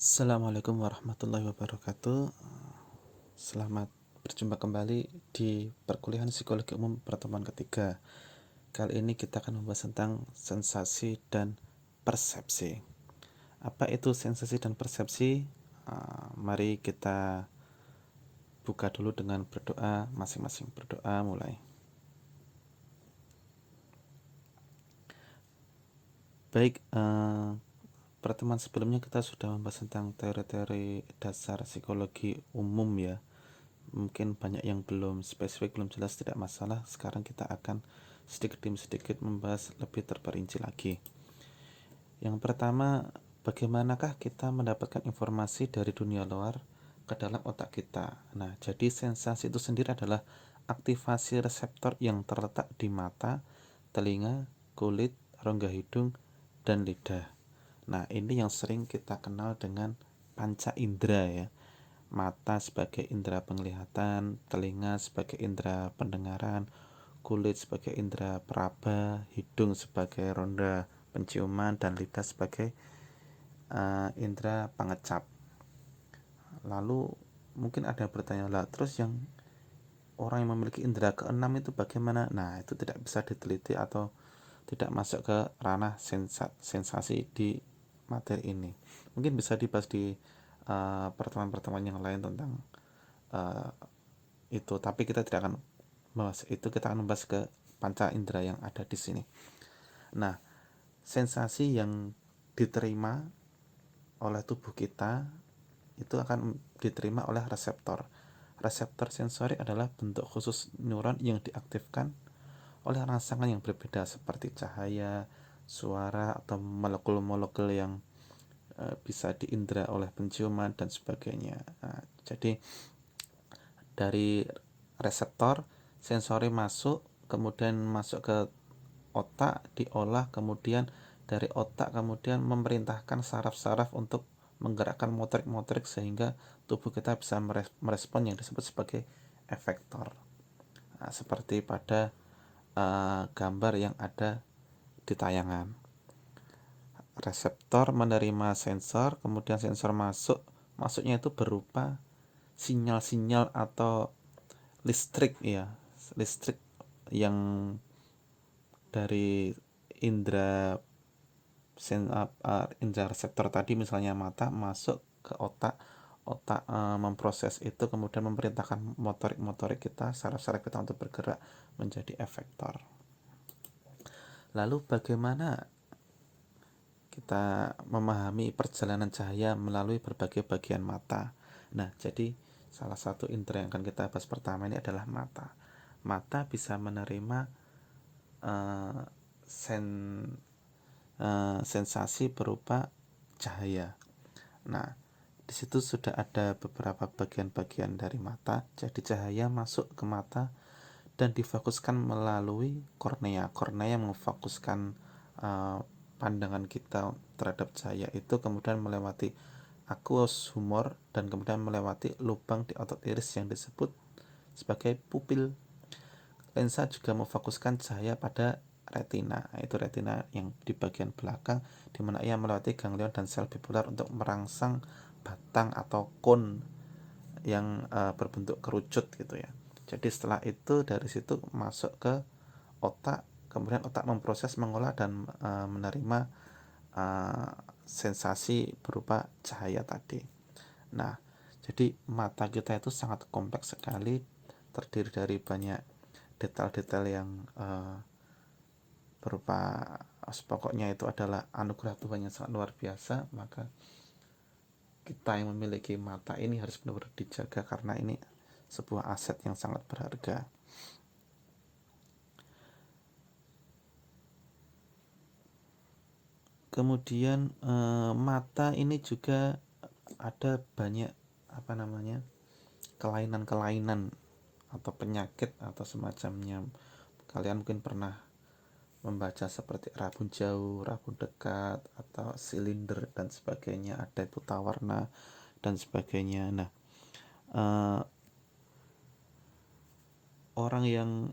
Assalamualaikum warahmatullahi wabarakatuh. Selamat berjumpa kembali di perkuliahan psikologi umum pertemuan ketiga. Kali ini kita akan membahas tentang sensasi dan persepsi. Apa itu sensasi dan persepsi? Mari kita buka dulu dengan berdoa, masing-masing berdoa mulai. Baik, pertemuan sebelumnya kita sudah membahas tentang teori-teori dasar psikologi umum ya. Mungkin banyak yang belum spesifik, belum jelas, tidak masalah. Sekarang kita akan sedikit demi sedikit membahas lebih terperinci lagi. Yang pertama, bagaimanakah kita mendapatkan informasi dari dunia luar ke dalam otak kita. Nah, jadi sensasi itu sendiri adalah aktivasi reseptor yang terletak di mata, telinga, kulit, rongga hidung, dan lidah. Nah, ini yang sering kita kenal dengan panca indera ya. Mata sebagai indera penglihatan, telinga sebagai indera pendengaran, kulit sebagai indera peraba, hidung sebagai ronda penciuman, dan lidah sebagai indera pengecap. Lalu mungkin ada yang bertanya, lah terus yang orang yang memiliki indera keenam itu bagaimana? Nah, itu tidak bisa diteliti atau tidak masuk ke ranah sensasi di materi ini. Mungkin bisa dibahas di pertemuan-pertemuan yang lain tentang itu, tapi kita tidak akan membahas itu. Kita akan membahas ke panca indera yang ada di sini. Nah, sensasi yang diterima oleh tubuh kita itu akan diterima oleh reseptor. Reseptor sensori adalah bentuk khusus neuron yang diaktifkan oleh rangsangan yang berbeda seperti cahaya, suara, atau molekul-molekul yang bisa diindera oleh penciuman dan sebagainya. Nah, jadi dari reseptor sensori masuk, kemudian masuk ke otak, diolah, kemudian dari otak kemudian memerintahkan saraf-saraf untuk menggerakkan motorik-motorik sehingga tubuh kita bisa merespon yang disebut sebagai efektor. Nah, seperti pada gambar yang ada di tayangan. Reseptor menerima sensor, kemudian sensor masuknya itu berupa sinyal-sinyal atau listrik ya, listrik yang dari indera indera reseptor tadi, misalnya mata, masuk ke otak. Otak memproses itu, kemudian memerintahkan motorik-motorik kita, saraf-saraf kita untuk bergerak menjadi efektor. Lalu bagaimana kita memahami perjalanan cahaya melalui berbagai bagian mata? Nah, jadi salah satu indera yang akan kita bahas pertama ini adalah mata. Mata bisa menerima sensasi berupa cahaya. Nah, di situ sudah ada beberapa bagian-bagian dari mata. Jadi cahaya masuk ke mata dan difokuskan melalui kornea. Kornea memfokuskan pandangan kita terhadap cahaya itu, kemudian melewati aqueous humor dan kemudian melewati lubang di otot iris yang disebut sebagai pupil. Lensa juga memfokuskan cahaya pada retina, yaitu retina yang di bagian belakang, di mana ia melewati ganglion dan sel bipolar untuk merangsang batang atau kon yang berbentuk kerucut gitu ya. Jadi setelah itu dari situ masuk ke otak, kemudian otak memproses, mengolah, dan menerima sensasi berupa cahaya tadi. Nah, jadi mata kita itu sangat kompleks sekali, terdiri dari banyak detail-detail yang berupa pokoknya itu adalah anugerah Tuhan yang sangat luar biasa. Maka kita yang memiliki mata ini harus benar-benar dijaga karena ini sebuah aset yang sangat berharga. Kemudian mata ini juga ada banyak kelainan-kelainan atau penyakit atau semacamnya. Kalian mungkin pernah membaca seperti rabun jauh, rabun dekat, atau silinder dan sebagainya, ada buta warna dan sebagainya. Nah, orang yang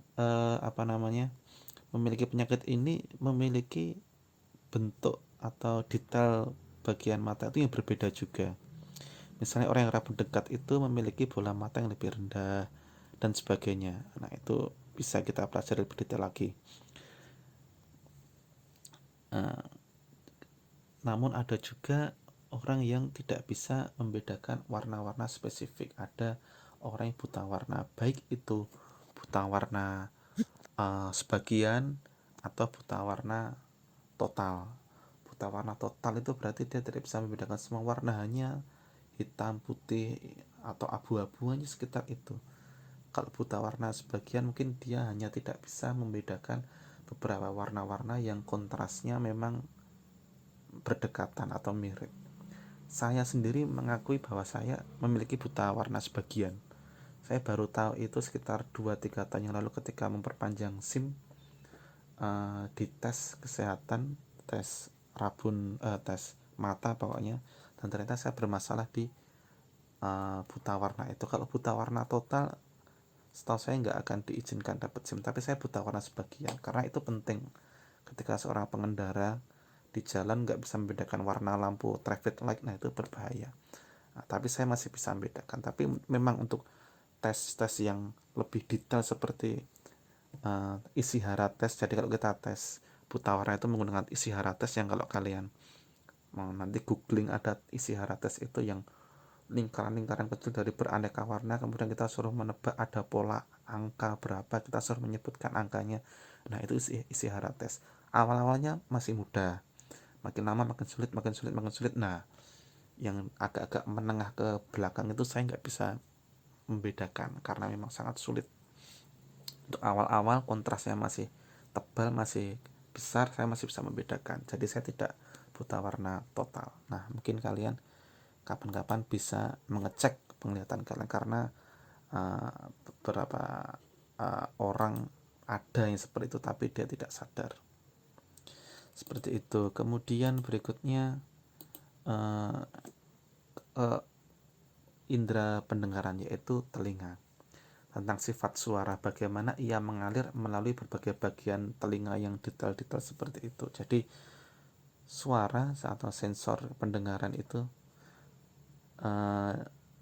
memiliki penyakit ini memiliki bentuk atau detail bagian mata itu yang berbeda juga. Misalnya orang yang rapuh dekat itu memiliki bola mata yang lebih rendah dan sebagainya. Nah, itu bisa kita pelajari lebih detail lagi. Namun ada juga orang yang tidak bisa membedakan warna-warna spesifik. Ada orang yang buta warna, baik itu buta warna sebagian atau buta warna total. Buta warna total itu berarti dia tidak bisa membedakan semua warna, hanya hitam, putih, atau abu-abu, hanya sekitar itu. Kalau buta warna sebagian mungkin dia hanya tidak bisa membedakan beberapa warna-warna yang kontrasnya memang berdekatan atau mirip. Saya sendiri mengakui bahwa saya memiliki buta warna sebagian. Saya baru tahu itu sekitar 2-3 tahun yang lalu ketika memperpanjang SIM, di tes kesehatan, tes tes mata pokoknya, dan ternyata saya bermasalah di buta warna itu. Kalau buta warna total, setahu saya nggak akan diizinkan dapat SIM, tapi saya buta warna sebagian karena itu penting ketika seorang pengendara di jalan nggak bisa membedakan warna lampu traffic light. Nah, itu berbahaya. Nah, tapi saya masih bisa membedakan. Tapi memang untuk tes-tes yang lebih detail seperti Ishihara test, jadi kalau kita tes buta warna itu menggunakan Ishihara test, yang kalau kalian mau nanti googling, ada Ishihara test itu yang lingkaran-lingkaran kecil dari beraneka warna, kemudian kita suruh menebak ada pola angka berapa, kita suruh menyebutkan angkanya. Nah, itu Ishihara test. Awal-awalnya masih mudah, makin lama makin sulit, makin sulit, makin sulit. Nah, yang agak-agak menengah ke belakang itu saya nggak bisa membedakan karena memang sangat sulit. Untuk awal-awal kontrasnya masih tebal, masih besar, saya masih bisa membedakan. Jadi saya tidak buta warna total. Nah, mungkin kalian kapan-kapan bisa mengecek penglihatan kalian, karena beberapa orang ada yang seperti itu tapi dia tidak sadar. Seperti itu. Kemudian berikutnya indera pendengaran, yaitu telinga. Tentang sifat suara, bagaimana ia mengalir melalui berbagai bagian telinga yang detail-detail seperti itu. Jadi suara atau sensor pendengaran itu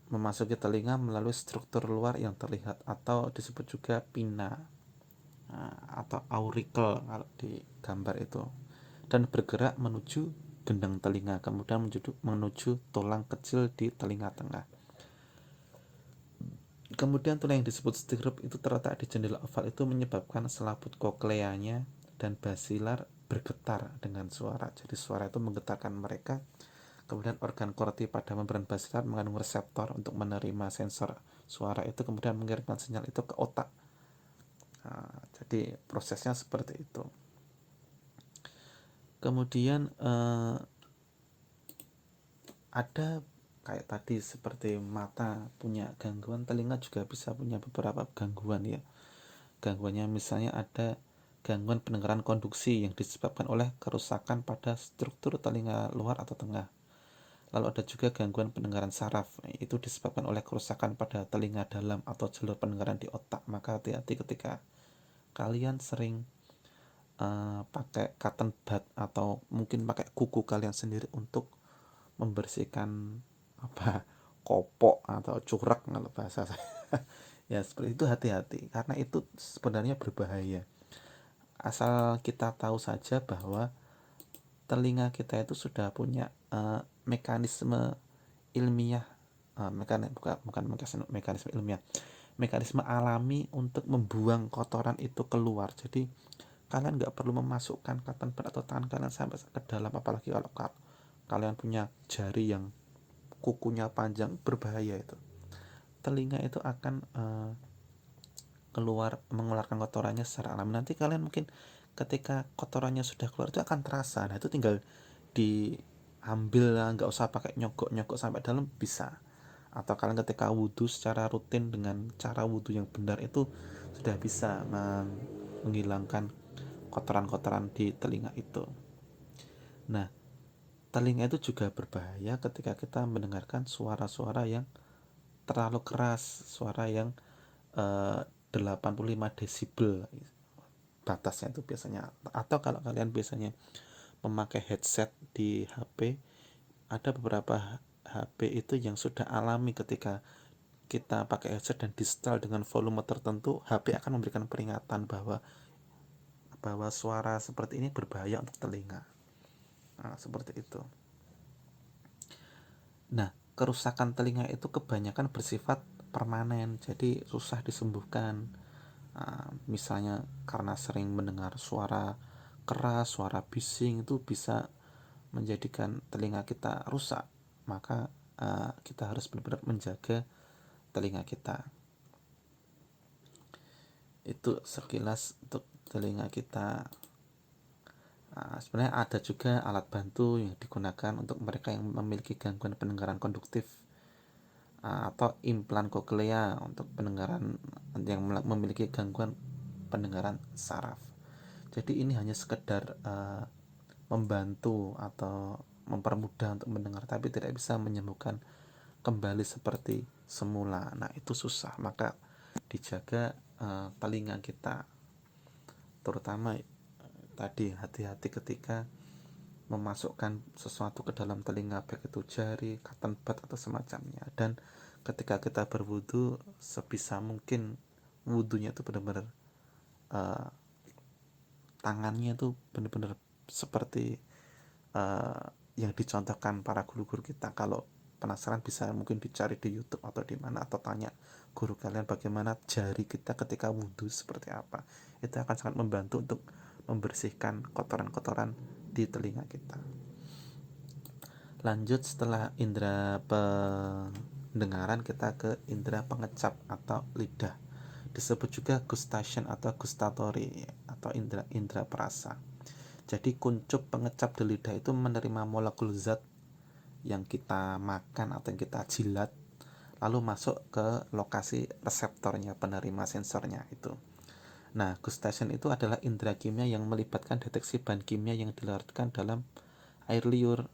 memasuki telinga melalui struktur luar yang terlihat atau disebut juga pinna atau auricle kalau di gambar itu, dan bergerak menuju gendang telinga, kemudian menuju tulang kecil di telinga tengah. Kemudian tulang yang disebut stirrup itu terletak di jendela oval, itu menyebabkan selaput kokleanya dan basilar bergetar dengan suara. Jadi suara itu menggetarkan mereka. Kemudian organ korti pada membran basilar mengandung reseptor untuk menerima sensor suara itu, kemudian mengirimkan sinyal itu ke otak. Nah, jadi prosesnya seperti itu. Kemudian ada kayak tadi seperti mata punya gangguan, telinga juga bisa punya beberapa gangguan ya. Gangguannya misalnya ada gangguan pendengaran konduksi yang disebabkan oleh kerusakan pada struktur telinga luar atau tengah. Lalu ada juga gangguan pendengaran saraf, itu disebabkan oleh kerusakan pada telinga dalam atau jalur pendengaran di otak. Maka hati-hati ketika kalian sering pakai cotton bud atau mungkin pakai kuku kalian sendiri untuk membersihkan kopok atau curak kalau bahasa saya. Ya seperti itu, hati-hati karena itu sebenarnya berbahaya. Asal kita tahu saja bahwa telinga kita itu sudah punya mekanisme ilmiah, bukan mekanisme ilmiah, mekanisme alami untuk membuang kotoran itu keluar. Jadi kalian nggak perlu memasukkan cotton bud atau tangan kalian sampai ke dalam, apalagi kalau kalian punya jari yang kukunya panjang, berbahaya itu. Telinga itu akan mengeluarkan kotorannya secara alami. Nanti kalian mungkin ketika kotorannya sudah keluar itu akan terasa. Nah, itu tinggal diambil lah, nggak usah pakai nyogok sampai dalam, bisa. Atau kalian ketika wudhu secara rutin dengan cara wudhu yang benar, itu sudah bisa menghilangkan kotoran-kotoran di telinga itu. Nah, telinga itu juga berbahaya ketika kita mendengarkan suara-suara yang terlalu keras, suara yang 85 desibel batasnya itu biasanya. Atau kalau kalian biasanya memakai headset di HP, ada beberapa HP itu yang sudah alami ketika kita pakai headset dan di setel dengan volume tertentu, HP akan memberikan peringatan bahwa suara seperti ini berbahaya untuk telinga. Nah, seperti itu. Nah, kerusakan telinga itu kebanyakan bersifat permanen, jadi susah disembuhkan. Misalnya karena sering mendengar suara keras, suara bising, itu bisa menjadikan telinga kita rusak. Maka kita harus benar-benar menjaga telinga kita. Itu sekilas untuk telinga kita. Sebenarnya ada juga alat bantu yang digunakan untuk mereka yang memiliki gangguan pendengaran konduktif, atau implan koklea untuk pendengaran yang memiliki gangguan pendengaran saraf. Jadi ini hanya sekedar membantu atau mempermudah untuk mendengar, tapi tidak bisa menyembuhkan kembali seperti semula. Nah, itu susah. Maka dijaga telinga kita, terutama tadi hati-hati ketika memasukkan sesuatu ke dalam telinga, baik itu jari, cotton bud atau semacamnya. Dan ketika kita berwudu, sebisa mungkin wudunya itu benar-benar tangannya itu benar-benar seperti yang dicontohkan para guru-guru kita. Kalau penasaran bisa mungkin dicari di YouTube atau di mana, atau tanya guru kalian bagaimana jari kita ketika wudhu seperti apa. Itu akan sangat membantu untuk membersihkan kotoran-kotoran di telinga kita. Lanjut, setelah indera pendengaran kita ke indera pengecap atau lidah. Disebut juga gustation atau gustatory atau indera perasa. Jadi kuncup pengecap di lidah itu menerima molekul zat yang kita makan atau yang kita jilat, lalu masuk ke lokasi reseptornya, penerima sensornya itu. Nah, gustation itu adalah indera kimia yang melibatkan deteksi bahan kimia yang dilarutkan dalam air liur.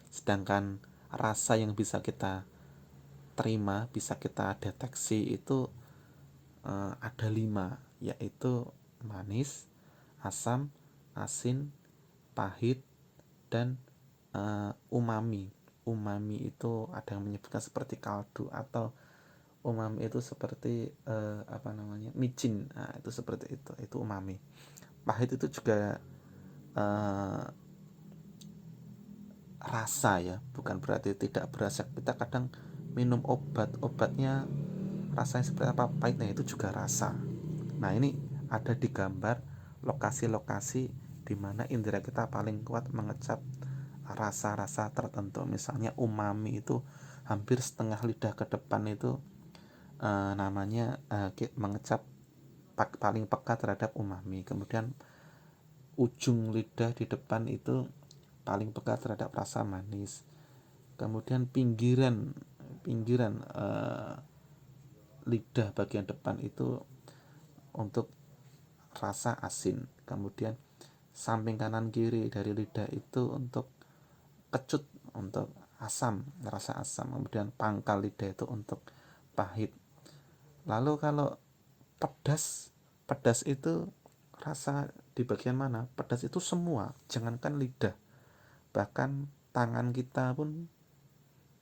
Sedangkan rasa yang bisa kita terima, bisa kita deteksi itu ada 5, yaitu manis, asam, asin, pahit, dan umami. Umami itu ada yang menyebutkan seperti kaldu, atau umami itu seperti micin. Nah, itu seperti itu umami. Pahit itu juga rasa ya, bukan berarti tidak berasa. Kita kadang minum obatnya rasanya seperti apa, pahitnya itu juga rasa. Nah, ini ada di gambar lokasi-lokasi di mana indera kita paling kuat mengecap rasa-rasa tertentu. Misalnya umami itu hampir setengah lidah ke depan itu mengecap paling peka terhadap umami. Kemudian ujung lidah di depan itu paling peka terhadap rasa manis. Kemudian pinggiran lidah bagian depan itu untuk rasa asin. Kemudian samping kanan kiri dari lidah itu untuk kecut, untuk asam, rasa asam. Kemudian pangkal lidah itu untuk pahit. Lalu kalau pedas itu rasa di bagian mana? Pedas itu semua, jangankan lidah, bahkan tangan kita pun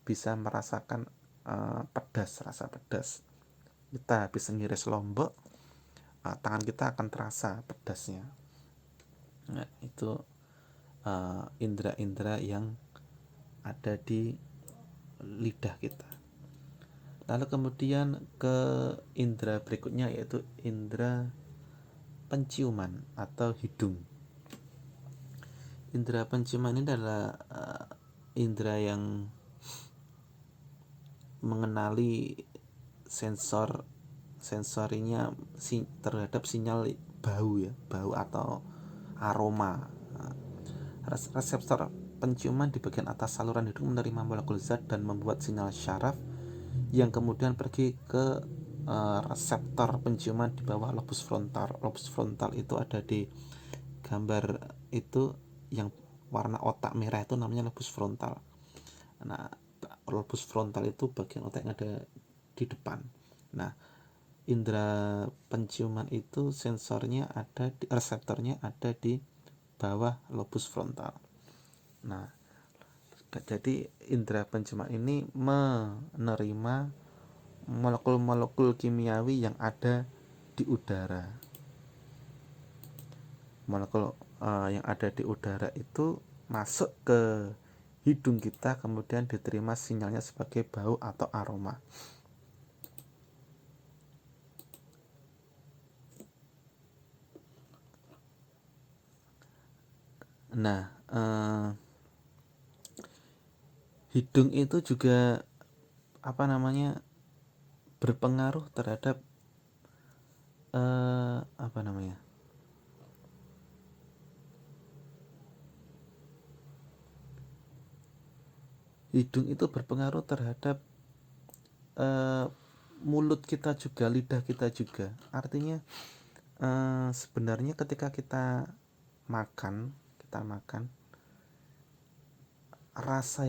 bisa merasakan rasa pedas. Kita habis ngiris lombok, tangan kita akan terasa pedasnya. Nah, itu indera-indera yang ada di lidah kita. Lalu kemudian ke indera berikutnya, yaitu indera penciuman atau hidung. Indera penciuman ini adalah indera yang mengenali sensorinya terhadap sinyal bau atau aroma. Reseptor penciuman di bagian atas saluran hidung menerima molekul zat dan membuat sinyal syaraf yang kemudian pergi ke reseptor penciuman di bawah lobus frontal. Lobus frontal itu ada di gambar itu, yang warna otak merah itu namanya lobus frontal. Nah, lobus frontal itu bagian otak yang ada di depan. Nah, indera penciuman itu reseptornya ada di bawah lobus frontal. Nah, Jadi indera penciuman ini menerima molekul-molekul kimiawi yang ada di udara. Molekul yang ada di udara itu masuk ke hidung kita, kemudian diterima sinyalnya sebagai bau atau aroma. Nah, hidung itu juga berpengaruh terhadap hidung itu berpengaruh terhadap mulut kita juga, lidah kita juga. Artinya sebenarnya ketika kita makan, rasa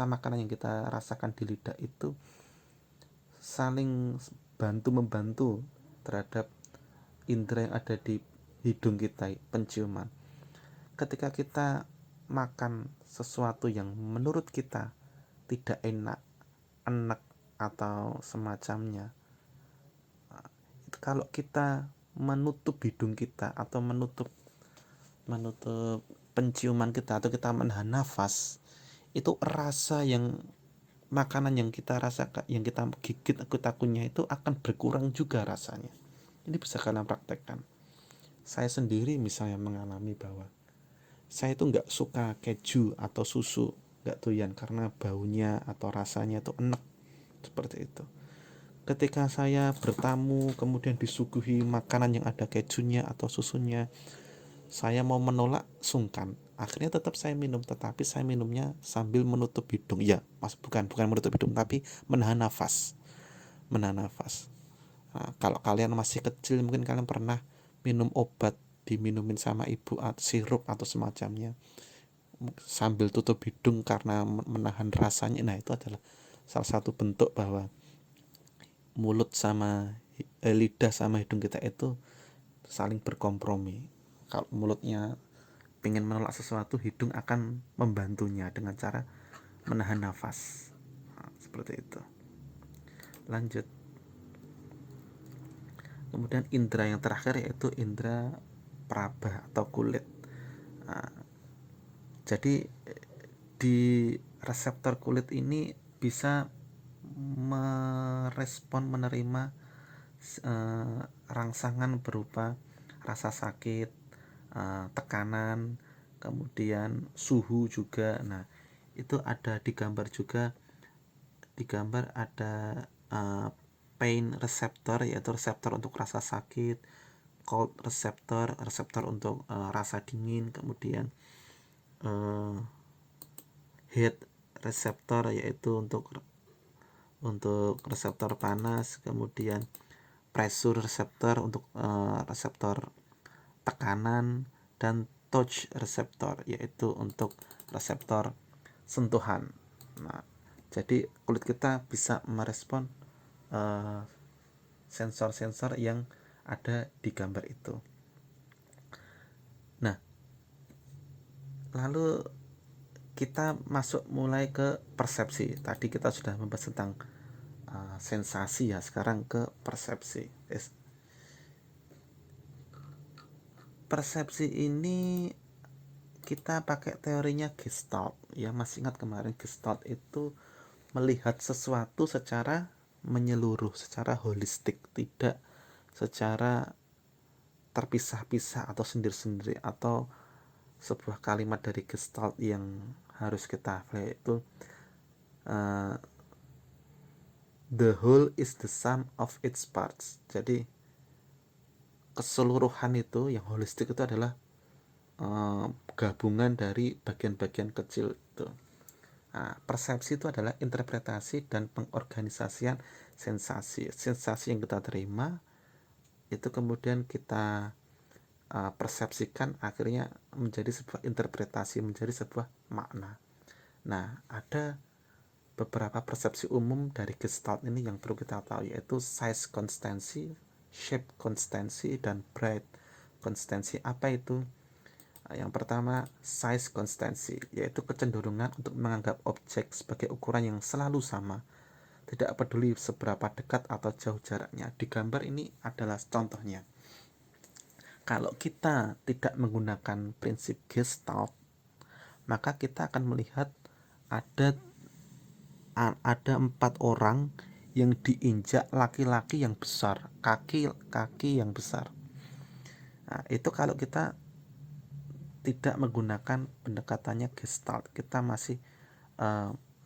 makanan yang kita rasakan di lidah itu saling bantu membantu terhadap indera yang ada di hidung kita, penciuman. Ketika kita makan sesuatu yang menurut kita tidak enak atau semacamnya, kalau kita menutup hidung kita atau menutup penciuman kita atau kita menahan nafas, itu rasa yang makanan yang kita rasakan, yang kita gigit, kita kunyah itu akan berkurang juga rasanya. Ini bisa kalian praktekkan. Saya sendiri misalnya mengalami bahwa saya itu nggak suka keju atau susu, nggak doyan karena baunya atau rasanya itu enak seperti itu. Ketika saya bertamu kemudian disuguhi makanan yang ada kejunya atau susunya, saya mau menolak, sungkan. Akhirnya tetap saya minum, tetapi saya minumnya sambil menutup hidung. Ya, bukan menutup hidung, tapi menahan nafas. Nah, kalau kalian masih kecil mungkin kalian pernah minum obat diminumin sama ibu atau sirup atau semacamnya sambil tutup hidung karena menahan rasanya. Nah, itu adalah salah satu bentuk bahwa mulut sama lidah sama hidung kita itu saling berkompromi. Kalau mulutnya ingin menolak sesuatu, hidung akan membantunya dengan cara menahan nafas. Nah, seperti itu. Lanjut. Kemudian indera yang terakhir yaitu indera peraba atau kulit. Nah, jadi di reseptor kulit ini bisa menerima rangsangan berupa rasa sakit, tekanan, kemudian suhu juga. Nah, itu ada di gambar juga. Di gambar ada pain receptor, yaitu reseptor untuk rasa sakit, cold reseptor untuk rasa dingin, kemudian heat reseptor yaitu untuk reseptor panas, kemudian pressure reseptor untuk reseptor tekanan, dan touch reseptor yaitu untuk reseptor sentuhan. Nah, jadi kulit kita bisa merespon sensor-sensor yang ada di gambar itu. Nah, lalu kita masuk mulai ke persepsi. Tadi kita sudah membahas tentang sensasi ya, sekarang ke persepsi. Persepsi ini kita pakai teorinya Gestalt ya. Masih ingat kemarin Gestalt itu melihat sesuatu secara menyeluruh, secara holistik, tidak secara terpisah-pisah atau sendiri-sendiri. Atau sebuah kalimat dari Gestalt yang harus kita hafal yaitu the whole is the sum of its parts. Jadi keseluruhan itu, yang holistik itu adalah gabungan dari bagian-bagian kecil itu. Nah, persepsi itu adalah interpretasi dan pengorganisasian sensasi. Sensasi yang kita terima itu kemudian kita persepsikan, akhirnya menjadi sebuah interpretasi, menjadi sebuah makna. Nah, ada beberapa persepsi umum dari Gestalt ini yang perlu kita tahu, yaitu size constancy, shape constancy, dan breadth constancy. Apa itu? Yang pertama, size konstansi, yaitu kecenderungan untuk menganggap objek sebagai ukuran yang selalu sama, tidak peduli seberapa dekat atau jauh jaraknya. Di gambar ini adalah contohnya. Kalau kita tidak menggunakan prinsip Gestalt, maka kita akan melihat ada 4 orang yang diinjak laki-laki yang besar, kaki yang besar. Nah, itu kalau kita tidak menggunakan pendekatannya Gestalt, kita masih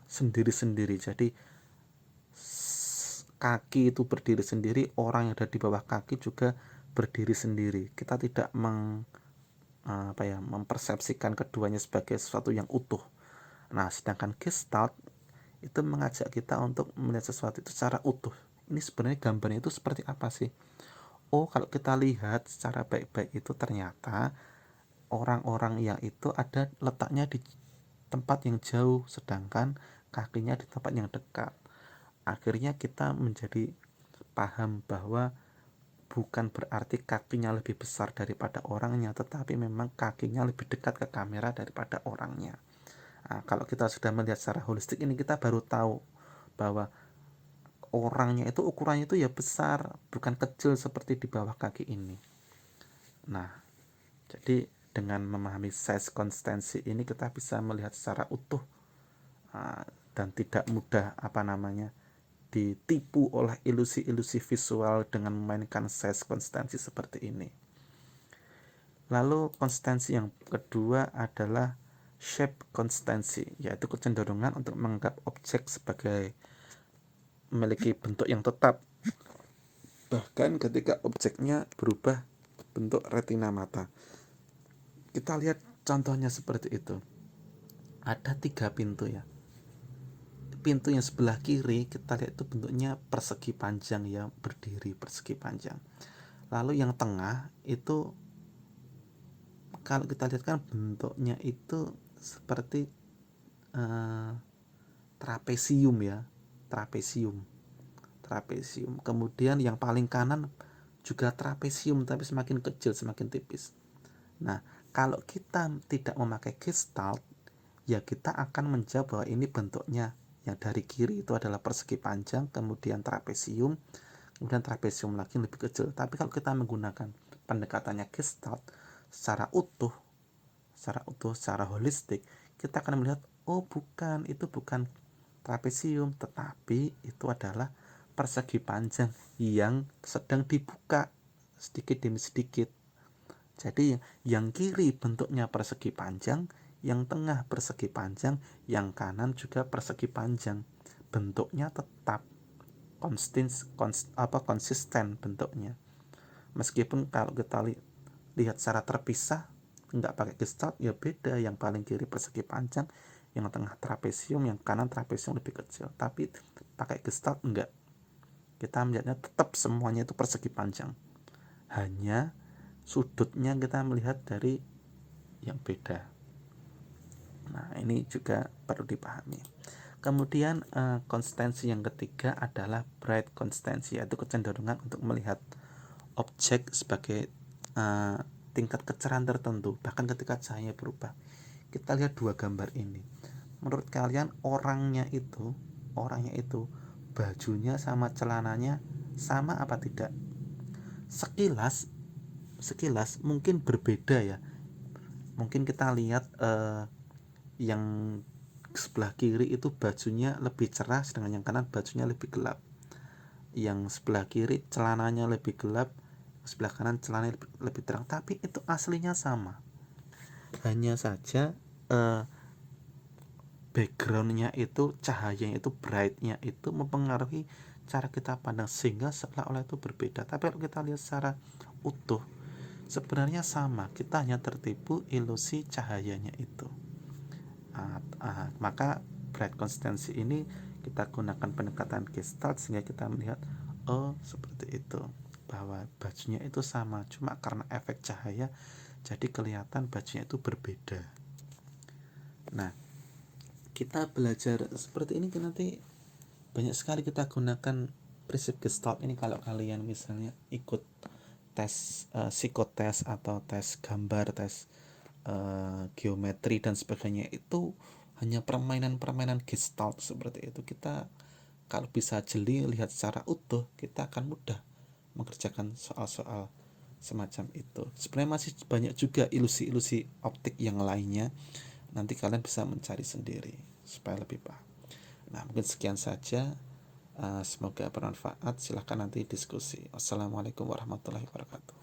sendiri-sendiri. Jadi kaki itu berdiri sendiri, orang yang ada di bawah kaki juga berdiri sendiri. Kita tidak mempersepsikan keduanya sebagai sesuatu yang utuh. Nah, sedangkan Gestalt itu mengajak kita untuk melihat sesuatu itu secara utuh. Ini sebenarnya gambarnya itu seperti apa sih? Oh, kalau kita lihat secara baik-baik itu ternyata orang-orang yang itu ada letaknya di tempat yang jauh, sedangkan kakinya di tempat yang dekat. Akhirnya kita menjadi paham bahwa bukan berarti kakinya lebih besar daripada orangnya, tetapi memang kakinya lebih dekat ke kamera daripada orangnya. Nah, kalau kita sudah melihat secara holistik ini, kita baru tahu bahwa orangnya itu ukurannya itu ya besar, bukan kecil seperti di bawah kaki ini. Nah, jadi dengan memahami size konstansi ini kita bisa melihat secara utuh dan tidak mudah ditipu oleh ilusi-ilusi visual dengan memainkan size konstansi seperti ini. Lalu konstansi yang kedua adalah shape konstansi, yaitu kecenderungan untuk menganggap objek sebagai memiliki bentuk yang tetap, bahkan ketika objeknya berubah bentuk retina mata. Kita lihat contohnya seperti itu. Ada 3 pintu ya. Pintu yang sebelah kiri kita lihat itu bentuknya persegi panjang ya, berdiri persegi panjang. Lalu yang tengah itu kalau kita lihat kan bentuknya itu seperti trapesium ya, trapesium. Kemudian yang paling kanan juga trapesium, tapi semakin kecil, semakin tipis. Nah, kalau kita tidak memakai Gestalt, ya kita akan menjawab bahwa ini bentuknya yang dari kiri itu adalah persegi panjang, kemudian trapesium lagi lebih kecil. Tapi kalau kita menggunakan pendekatannya Gestalt secara utuh, secara holistik, kita akan melihat, oh bukan, itu bukan trapesium, tetapi itu adalah persegi panjang yang sedang dibuka sedikit demi sedikit. Jadi yang kiri bentuknya persegi panjang, yang tengah persegi panjang, yang kanan juga persegi panjang. Bentuknya tetap konsisten bentuknya. Meskipun kalau kita lihat secara terpisah, nggak pakai Gestalt ya beda. Yang paling kiri persegi panjang, yang tengah trapesium, yang kanan trapesium lebih kecil. Tapi pakai Gestalt enggak. Kita melihatnya tetap semuanya itu persegi panjang. Hanya sudutnya kita melihat dari yang beda. Nah, ini juga perlu dipahami. Kemudian konstansi yang ketiga adalah bright konstansi, yaitu kecenderungan untuk melihat objek sebagai tingkat kecerahan tertentu, bahkan ketika cahaya berubah. Kita lihat 2 gambar ini. Menurut kalian orangnya itu bajunya sama celananya sama apa tidak? Sekilas mungkin berbeda ya. Mungkin kita lihat yang sebelah kiri itu bajunya lebih cerah, sedangkan yang kanan bajunya lebih gelap. Yang sebelah kiri celananya lebih gelap, sebelah kanan celananya lebih terang, tapi itu aslinya sama. Hanya saja backgroundnya itu, cahayanya itu, brightnya itu mempengaruhi cara kita pandang, sehingga seolah-olah itu berbeda. Tapi kalau kita lihat secara utuh, sebenarnya sama, kita hanya tertipu ilusi cahayanya itu. Maka bright konstansi ini kita gunakan pendekatan Gestalt sehingga kita melihat, oh seperti itu, bahwa bajunya itu sama, cuma karena efek cahaya jadi kelihatan bajunya itu berbeda. Nah, kita belajar seperti ini nanti banyak sekali kita gunakan prinsip Gestalt ini kalau kalian misalnya ikut tes psikotes atau tes gambar, tes geometri dan sebagainya itu hanya permainan-permainan gestalt seperti itu. Kita kalau bisa jeli lihat secara utuh, kita akan mudah mengerjakan soal-soal semacam itu. Sebenarnya masih banyak juga ilusi-ilusi optik yang lainnya. Nanti kalian bisa mencari sendiri supaya lebih paham. Nah, mungkin sekian saja. Semoga bermanfaat. Silahkan nanti diskusi. Wassalamualaikum warahmatullahi wabarakatuh.